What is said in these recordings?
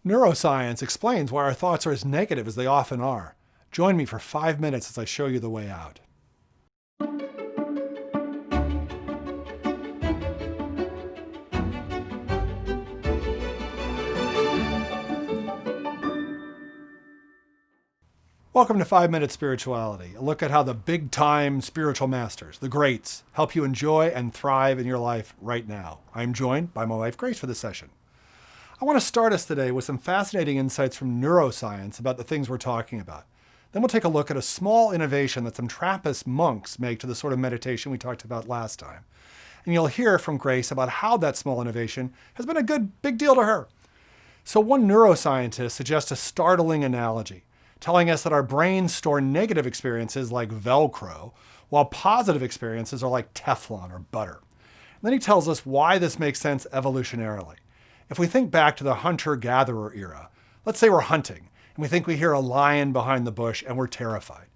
Neuroscience explains why our thoughts are as negative as they often are. Join me for 5 minutes as I show you the way out. Welcome to 5 Minute Spirituality, a look at how the big-time spiritual masters, the greats, help you enjoy and thrive in your life right now. I'm joined by my wife, Grace, for this session. I want to start us today with some fascinating insights from neuroscience about the things we're talking about. Then we'll take a look at a small innovation that some Trappist monks make to the sort of meditation we talked about last time. And you'll hear from Grace about how that small innovation has been a big deal to her. So one neuroscientist suggests a startling analogy, telling us that our brains store negative experiences like Velcro, while positive experiences are like Teflon or butter. And then he tells us why this makes sense evolutionarily. If we think back to the hunter-gatherer era, let's say we're hunting, and we think we hear a lion behind the bush and we're terrified.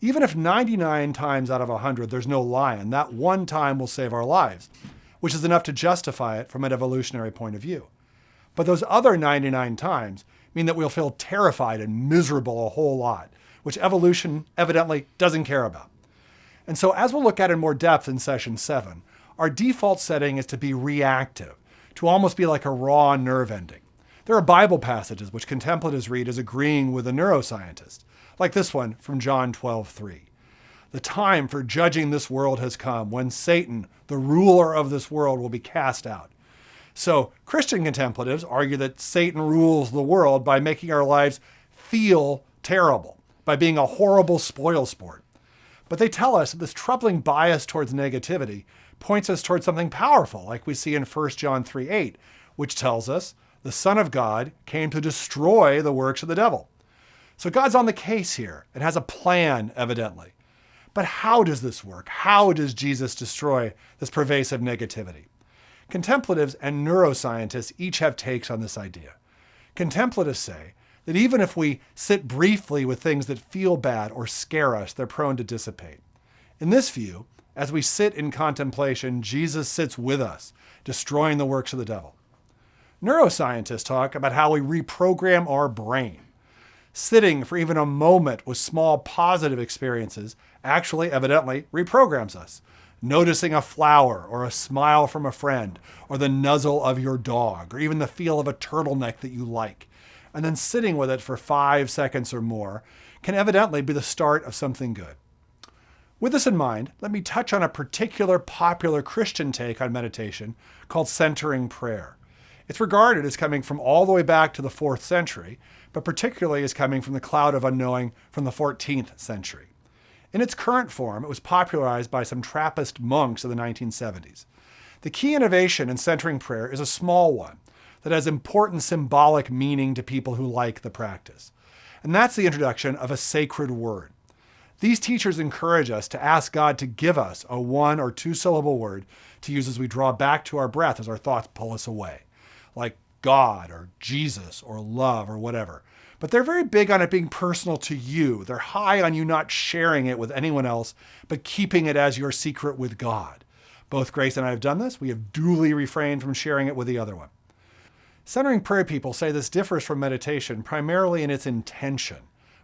Even if 99 times out of 100 there's no lion, that one time will save our lives, which is enough to justify it from an evolutionary point of view. But those other 99 times mean that we'll feel terrified and miserable a whole lot, which evolution evidently doesn't care about. And so as we'll look at in more depth in session 7, our default setting is to be reactive, to almost be like a raw nerve ending. There are Bible passages which contemplatives read as agreeing with a neuroscientist, like this one from John 12:3. The time for judging this world has come, when Satan, the ruler of this world, will be cast out. So Christian contemplatives argue that Satan rules the world by making our lives feel terrible, by being a horrible spoil sport. But they tell us that this troubling bias towards negativity points us towards something powerful, like we see in 1 John 3:8, which tells us the Son of God came to destroy the works of the devil. So God's on the case here and has a plan, evidently. But how does this work? How does Jesus destroy this pervasive negativity? Contemplatives and neuroscientists each have takes on this idea. Contemplatives say that even if we sit briefly with things that feel bad or scare us, they're prone to dissipate. In this view, as we sit in contemplation, Jesus sits with us, destroying the works of the devil. Neuroscientists talk about how we reprogram our brain. Sitting for even a moment with small positive experiences actually evidently reprograms us. Noticing a flower or a smile from a friend or the nuzzle of your dog or even the feel of a turtleneck that you like, and then sitting with it for 5 seconds or more can evidently be the start of something good. With this in mind, let me touch on a particular popular Christian take on meditation called centering prayer. It's regarded as coming from all the way back to the 4th century, but particularly as coming from the cloud of unknowing from the 14th century. In its current form, it was popularized by some Trappist monks in the 1970s. The key innovation in centering prayer is a small one that has important symbolic meaning to people who like the practice. And that's the introduction of a sacred word. These teachers encourage us to ask God to give us a 1 or 2 syllable word to use as we draw back to our breath as our thoughts pull us away, like God or Jesus or love or whatever. But they're very big on it being personal to you. They're high on you not sharing it with anyone else, but keeping it as your secret with God. Both Grace and I have done this. We have duly refrained from sharing it with the other one. Centering prayer people say this differs from meditation primarily in its intention,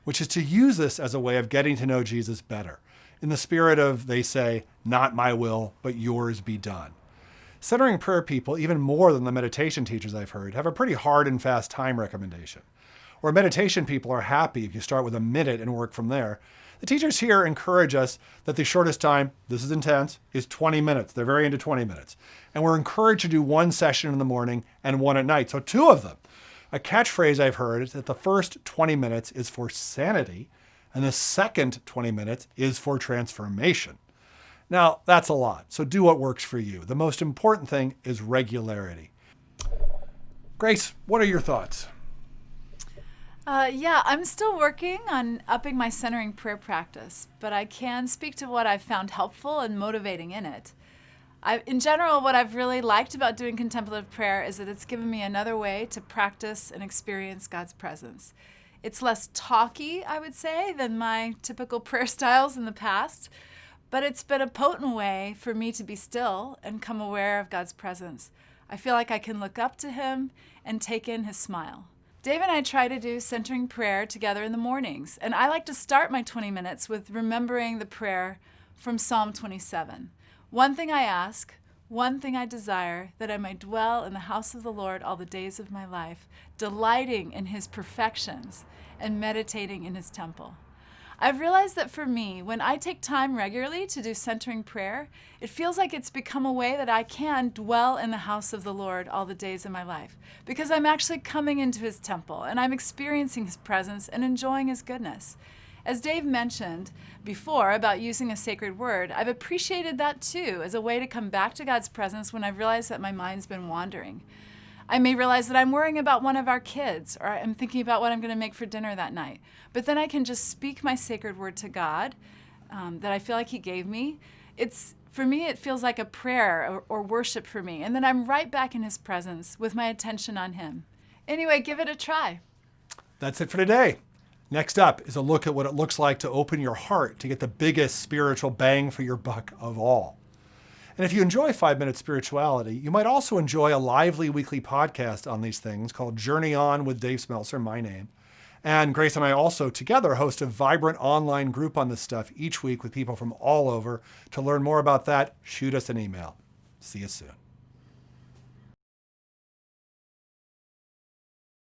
which is to use this as a way of getting to know Jesus better, in the spirit of, they say, not my will, but yours be done. Centering prayer people, even more than the meditation teachers I've heard, have a pretty hard and fast time recommendation. Where meditation people are happy if you start with a minute and work from there, the teachers here encourage us that the shortest time, this is intense, is 20 minutes. They're very into 20 minutes. And we're encouraged to do 1 session in the morning and 1 at night, so 2 of them. A catchphrase I've heard is that the first 20 minutes is for sanity, and the second 20 minutes is for transformation. Now, that's a lot, so do what works for you. The most important thing is regularity. Grace, what are your thoughts? I'm still working on upping my centering prayer practice, but I can speak to what I've found helpful and motivating in it. In general, what I've really liked about doing contemplative prayer is that it's given me another way to practice and experience God's presence. It's less talky, I would say, than my typical prayer styles in the past, but it's been a potent way for me to be still and come aware of God's presence. I feel like I can look up to Him and take in His smile. Dave and I try to do centering prayer together in the mornings, and I like to start my 20 minutes with remembering the prayer from Psalm 27. One thing I ask, one thing I desire, that I may dwell in the house of the Lord all the days of my life, delighting in his perfections and meditating in his temple. I've realized that for me, when I take time regularly to do centering prayer, it feels like it's become a way that I can dwell in the house of the Lord all the days of my life, because I'm actually coming into his temple and I'm experiencing his presence and enjoying his goodness. As Dave mentioned before about using a sacred word, I've appreciated that too as a way to come back to God's presence when I've realized that my mind's been wandering. I may realize that I'm worrying about one of our kids, or I'm thinking about what I'm going to make for dinner that night. But then I can just speak my sacred word to God that I feel like he gave me. For me, it feels like a prayer or worship for me. And then I'm right back in his presence with my attention on him. Anyway, give it a try. That's it for today. Next up is a look at what it looks like to open your heart to get the biggest spiritual bang for your buck of all. And if you enjoy 5-Minute Spirituality, you might also enjoy a lively weekly podcast on these things called Journey On with Dave Smeltzer, my name. And Grace and I also together host a vibrant online group on this stuff each week with people from all over. To learn more about that, shoot us an email. See you soon.